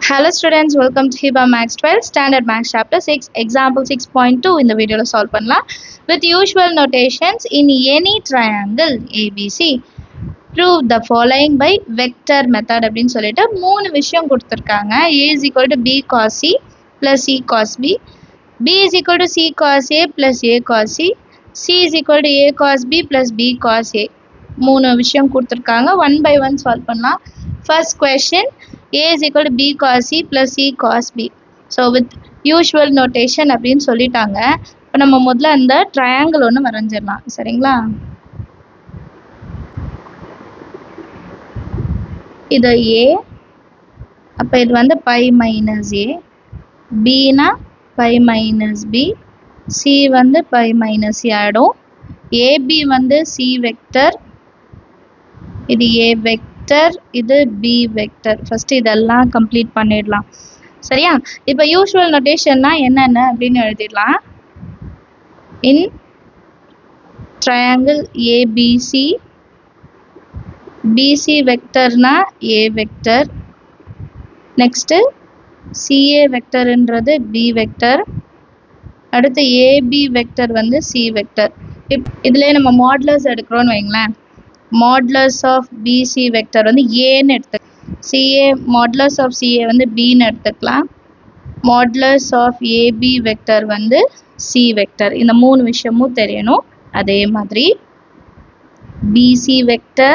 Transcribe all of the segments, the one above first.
Hello students, welcome to Hiba Max 12 Standard Max Chapter 6 Example 6.2 in the video solve பண்ணலாம் with usual notations in any triangle ABC. Prove the following by vector method அப்படின்னு சொல்லிட்டு மூணு விஷயம் கொடுத்திருக்காங்க. A is equal to B cos C plus C cos B. B is equal to C cos A plus A cos C. C is equal to A cos B plus B cos A. மூணு விஷயம் கொடுத்திருக்காங்க. One by one solve பண்ணலாம். First question, A is equal to B cos C plus C cos B. So with usual notation அப்படின்னு சொல்லிட்டாங்க. இப்போ நம்ம முதல்ல அந்த triangle ஒன்று வரைஞ்சிடலாம். சரிங்களா? இது A, அப்போ இது வந்து pi minus A, B னா pi minus B, C வந்து pi minus C ஆயிடும். AB வந்து C vector, இது A vector, இது B vector. First இதெல்லாம் complete பண்ணிடலாம். சரியா? இப்போ usual notationனா என்னென்ன அப்படின்னு எழுதிடலாம். In triangle ABC, BC vectorனா A vector, next CA vectorன்றது B vector, அடுத்து AB vector வந்து C vector. இதிலே நம்ம modulus எடுக்கிறோன்னு வைங்களேன். Modulus of BC vector வந்து A ன்னு எடுத்து, CA modulus of CA வந்து B ன்னு எடுத்துக்கலாம். Modulus of AB vector வந்து C vector. இந்த மூணு விஷயமும் தெரியணும். அதே மாதிரி BC vector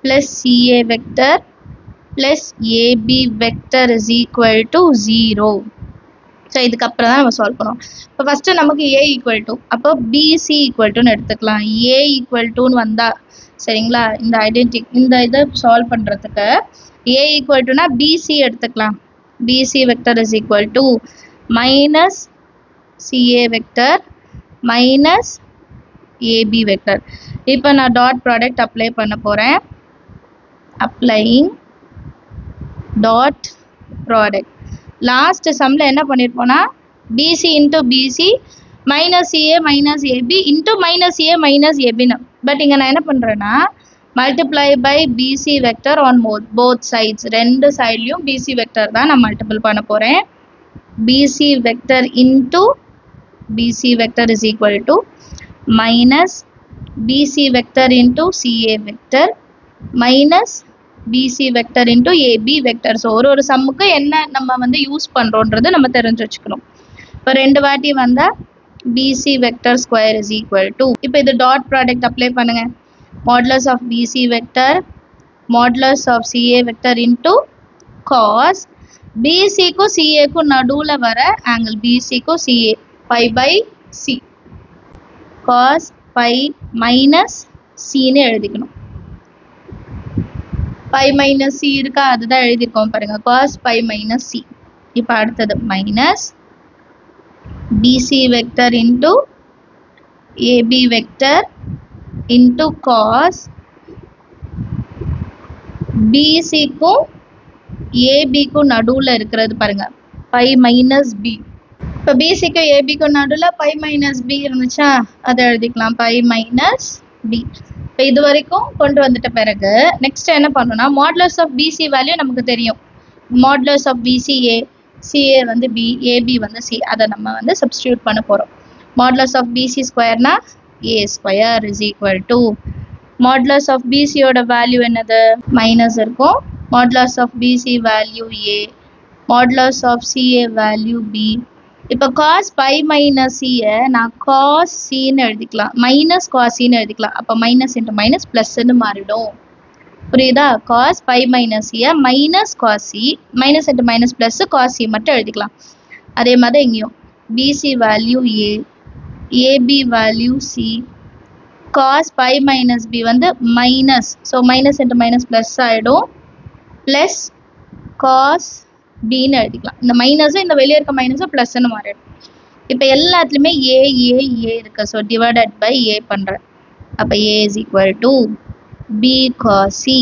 plus CA vector plus AB vector is equal to 0. So இதுக்கப்புறம் தான் நம்ம சால்வ் பண்ணுவோம். இப்போ ஃபஸ்ட்டு நமக்கு A equal to, அப்போ BC equal to எடுத்துக்கலாம். A equal toன்னு வந்தால் சரிங்களா, இந்த இதை சால்வ் பண்ணுறதுக்கு A equal toனா BC எடுத்துக்கலாம். BC vector is equal to minus CA vector minus AB vector. இப்போ நான் டாட் ப்ராடக்ட் அப்ளை பண்ண போகிறேன். Applying dot product. லாஸ்ட் சம்மில் என்ன பண்ணியிருப்போம்னா BC into BC minus CA minus AB into minus CA minus ABன்னு. But இங்கே நான் என்ன பண்ணுறேன்னா multiply by BC vector on both sides. ரெண்டு சைட்லையும் BC வெக்டர் தான் நான் மல்டிபிள் பண்ண போகிறேன். BC vector into BC vector is equal to minus BC vector into CA vector minus BC vector into AB vector. So ஒரு சம்முக்கு என்ன நம்ம வந்து யூஸ் பண்ணுறோன்றது நம்ம தெரிஞ்சு வச்சுக்கணும். இப்போ ரெண்டு வாட்டி வந்தால் BC vector square is equal to, இப்போ இது டாட் ப்ராடக்ட் அப்ளை பண்ணுங்க. Modulus of BC vector modulus of CA vector into cos BCக்கும் CAக்கும் நடுவில் வர ஆங்கிள் BCக்கும் CA pi by C cos pi minus Cன்னு எழுதிக்கணும். pi minus C இருக்கா, அதுதான் எழுதிருக்கோம் பாருங்க, cos pi minus C. இப்போ அடுத்தது minus BC vector into AB vector into cos BC க்கும் AB க்கும் நடுவில் இருக்கிறது பாருங்க pi minus B. இப்போ BC க்கும் AB க்கும் நடுவில் pi minus B இருந்துச்சா, அதை எழுதிக்கலாம் pi minus B. இப்போ இது வரைக்கும் கொண்டு வந்துட்ட பிறகு நெக்ஸ்ட் என்ன பண்ணணும்னா மாடுலஸ் ஆஃப் BC வேல்யூ நமக்கு தெரியும். Modulus of BC A, CA வந்து B, AB வந்து C. அதை நம்ம வந்து சப்ஸ்டியூட் பண்ண போகிறோம். மாடுலஸ் ஆஃப் BC ஸ்கொயர்னா A square is equal to modulus of BCயோட வேல்யூ என்னது, மைனஸ் இருக்கும். Modulus of BC value A, modulus of CA value B. இப்போ காஸ் பை மைனஸ் சியை நான் காஸ் சின்னு எழுதிக்கலாம், மைனஸ் காஸ் சின்னு எழுதிக்கலாம். அப்போ மைனஸ் இன்ட்டு மைனஸ் ப்ளஸ்ன்னு மாறிடும். புரியுதா? காஸ் பை மைனஸ் சியை minus cos C, minus into minus plus cos C மட்டும் எழுதிக்கலாம். அதே மாதிரி எங்கேயும் BC value A, AB value C, cos pi minus B வந்து minus, so minus into minus plus ஆகிடும், ப்ளஸ் காஸ் பின்னு எழுதிக்கலாம். இந்த மைனஸும் இந்த வெளியே இருக்க மைனஸும் ப்ளஸ்ன்னு மாறிடும். இப்போ எல்லாத்துலேயுமே ஏ இருக்கு, ஸோ டிவைடட் பை ஏ பண்ணுறேன். அப்போ A is equal to B cos C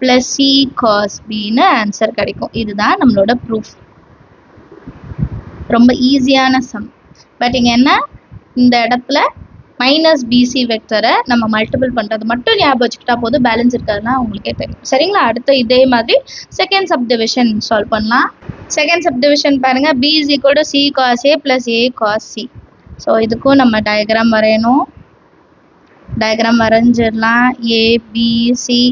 plus C cos பின்னு ஆன்சர் கிடைக்கும். இதுதான் நம்மளோட ப்ரூஃப். ரொம்ப ஈஸியான சம். பட் இங்கே என்ன, இந்த இடத்துல மைனஸ் பிசி வெக்டரை நம்ம மல்டிபிள் பண்ணுறது மட்டும் ஞாபகம் வச்சுக்கிட்டா போதும், பேலன்ஸ் இருக்காதுன்னா உங்களுக்கே தெரியும். சரிங்களா? அடுத்து இதே மாதிரி செகண்ட் சப்டிவிஷன் சால்வ் பண்ணலாம். செகண்ட் சப்டிவிஷன் பாருங்க, b is equal to c cos a plus a cos c. So இதுக்கும் நம்ம டயக்ராம் வரையணும். டயக்ராம் வரைஞ்சிடலாம். ஏபிசி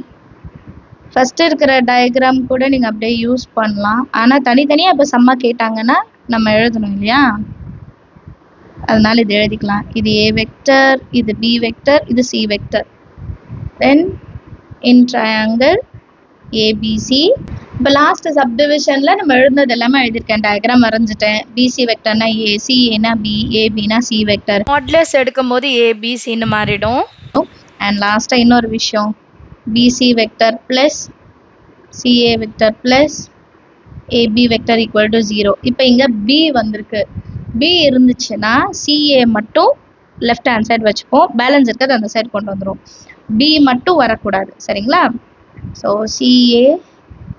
ஃபஸ்ட்டு இருக்கிற டயக்ராம் கூட நீங்கள் அப்படியே யூஸ் பண்ணலாம். ஆனால் தனித்தனியாக இப்போ சம்மா கேட்டாங்கன்னா நம்ம எழுதணும் இல்லையா? அதனால இது எழுதிக்கலாம். இது ஏ வெக்டர், இது பி வெக்டர், இது C vector. Then in triangle ABC. இப்போ லாஸ்ட் சப்டிவிஷனில் நம்ம எழுதுனது எல்லாமே எழுதியிருக்கேன், டயக்ராம் வரைஞ்சிட்டேன். பிசி வெக்டர்னா ஏ, சிஏனா பி, ஏபினா சி வெக்டர். மாட்லஸ் எடுக்கும் போது ஏபிசின்னு மாறிடும். அண்ட் லாஸ்ட்டாக இன்னொரு விஷயம், BC vector plus CA vector plus AB vector equal to 0. இப்போ இங்கே பி வந்திருக்கு. பி இருந்துச்சுன்னா சிஏ மட்டும் லெஃப்ட் ஹேண்ட் சைடு வச்சுப்போம், பேலன்ஸ் இருக்கிறது அந்த சைடு கொண்டு வந்துடும். பி மட்டும் வரக்கூடாது. சரிங்களா? So CA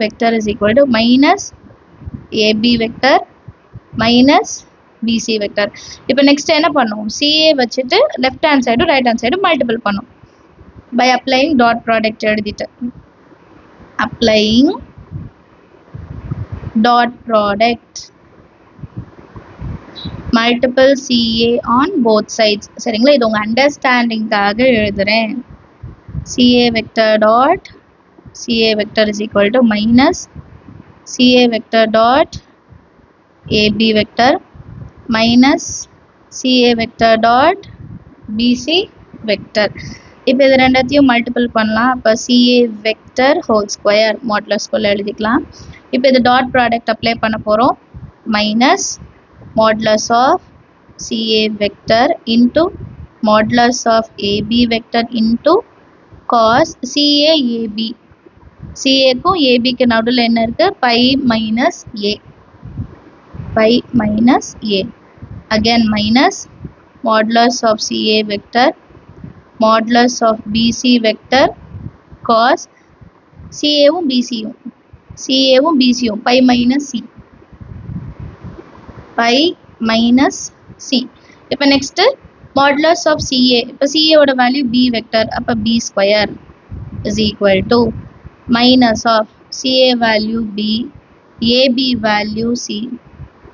vector is equal to minus AB vector minus BC vector. இப்போ நெக்ஸ்ட் என்ன பண்ணுவோம், சிஏ வச்சுட்டு லெஃப்ட் ஹேண்ட் சைடும் ரைட் ஹேண்ட் சைடும் மல்டிபிள் பண்ணும் பை அப்ளைங் டாட் ப்ராடக்ட் எழுதிட்டு. Applying dot product multiple CA on both sides. சரிங்களா? இது உங்கள் அண்டர்ஸ்டாண்டிங்காக எழுதுகிறேன். CA vector dot CA vector is equal to minus CA vector dot AB vector minus CA vector dot BC vector. இப்போ இது ரெண்டத்தையும் multiple பண்ணலாம். அப்போ CA vector whole square modulus square எழுதிக்கலாம். இப்போ இது டாட் ப்ராடக்ட் அப்ளை பண்ண போகிறோம். Minus modulus of CA vector into modulus of AB vector into cos CA AB. CA க்கும் AB க்கு நடுவில் என்ன இருக்கு, pi minus A. pi minus A. Again minus modulus of CA vector modulus of BC vector cos CA வும் BC யும் CA வும் BC யும் pi minus C. pi minus c. இப்போ next modulus of CA. இப்போ CA ஓட value b vector, அப்போ b square is equal to minus of CA value b, AB value c.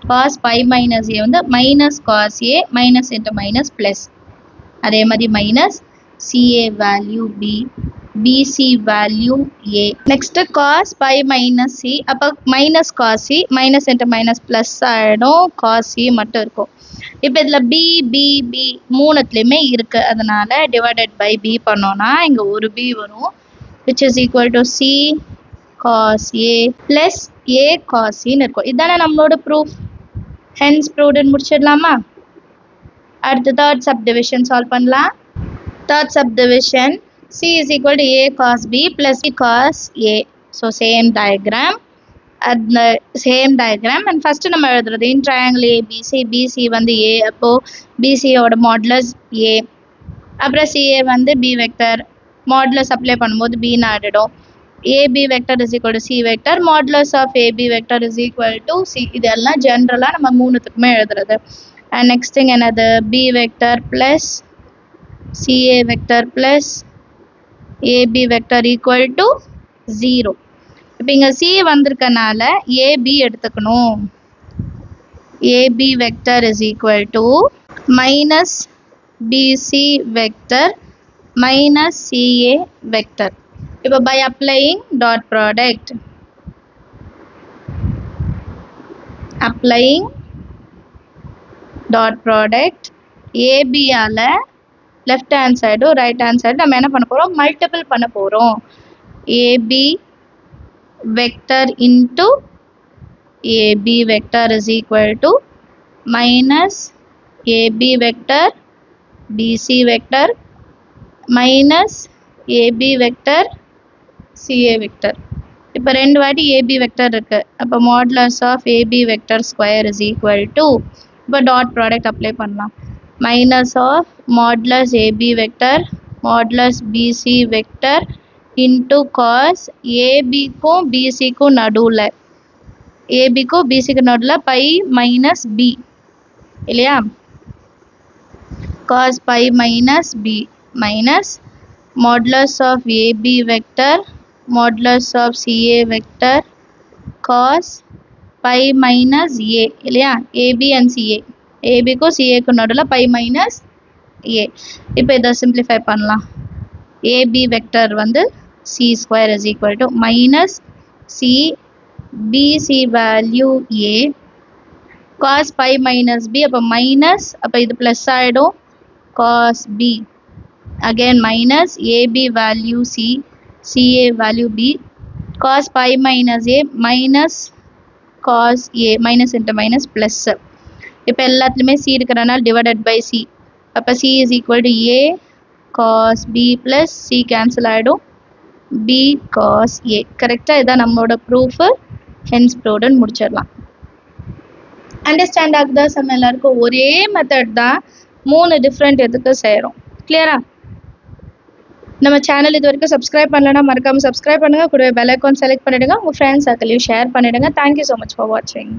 cos pi minus a வந்து minus cos a minus into minus plus. அதே மாதிரி minus CA value b, BC value a. Next cos pi minus c. அப்போ minus cos c minus into minus plus ஆகிடும், cos c மட்டும் இருக்கும். இப்போ இதில் b b b மூணுத்துலேயுமே இருக்குது, அதனால் டிவைடட் பை b பண்ணோன்னா இங்கே ஒரு b வரும், which is equal to c cos a plus a cos c ன்னு இருக்கும். இதானே நம்மளோட ப்ரூஃப். ஹென்ஸ் ப்ரூவ்டுன்னு முடிச்சிடலாமா? அடுத்து தேர்ட் சப்டிவிஷன் சால்வ் பண்ணலாம். Third subdivision C is equal to A cos B plus B cos A. So same diagram. At the same diagram. And first நம்ம எழுதுறது in triangle ABC. BC வந்து A. அப்போ BC ஓட modulus A. அப்புறம் CA வந்து B vector. Modulus apply பண்ணும்போது B ஆடிடும். AB vector is equal to C vector. Modulus of AB vector is equal to C. இதெல்லாம் ஜென்ரலாக நம்ம மூணுத்துக்குமே எழுதுறது. And next thing என்னது, B vector plus CA vector plus AB vector equal to 0. இப்போ இங்கே C வந்திருக்கனால AB எடுத்துக்கணும். AB vector is equal to minus BC vector minus CA vector. இப்போ by applying dot product, applying dot product AB ஆல left hand side or right hand side நம்ம என்ன பண்ண போறோம், multiple பண்ண போறோம். AB vector into AB vector is equal to minus AB vector BC vector minus AB vector CA vector. இப்போ ரெண்டு வாட்டி AB vector இருக்கு, அப்போ modulus of AB vector square is equal to, இப்போ dot product apply பண்ணலாம். minus of modulus AB vector modulus BC vector into cos AB க்கும் BC க்கும் நடுவில், AB க்கும் BC க்கு நடுவில் pi minus B இல்லையா? cos pi minus b minus modulus of ab vector modulus of ca vector cos pi minus a இல்லையா ab and ca ab க்கும் ca க்கும் நடுவுல pi minus a. இப்போ இதை simplify பண்ணலாம். ab vector வந்து c square is equal to minus c bc value a cos pi minus b அப்போ minus அப்போ இது plus ஆயிடும் cos b again minus ab value c ca value b cos pi minus a minus cos a minus into minus plus இப்போ எல்லாத்துலயுமே c இருக்கிறனால divided by c அப்போ c is equal to a cos b plus c cancel ஆயிடும் b cos a கரெக்டா இதான் நம்மளோட proof hence proved முடிச்சிடலாம். Understand ஆகுதா? சம் எல்லாருக்கும் ஒரே மெத்தட் தான், 3 டிஃப்ரெண்ட் எதுக்கு செய்கிறோம். கிளியரா? நம்ம சேனல் இது வரைக்கும் சப்ஸ்கிரைப் பண்ணலன்னா மறக்காமல் சப்ஸ்கிரைப் பண்ணுங்கள். கூடவே பெல் ஐக்கான் செலக்ட் பண்ணிவிடுங்க. உங்கள் ஃப்ரெண்ட்ஸ் சர்க்கிளையும் ஷேர் பண்ணிவிடுங்க. தேங்க்யூ ஸோ மச் ஃபார் வாட்சிங்.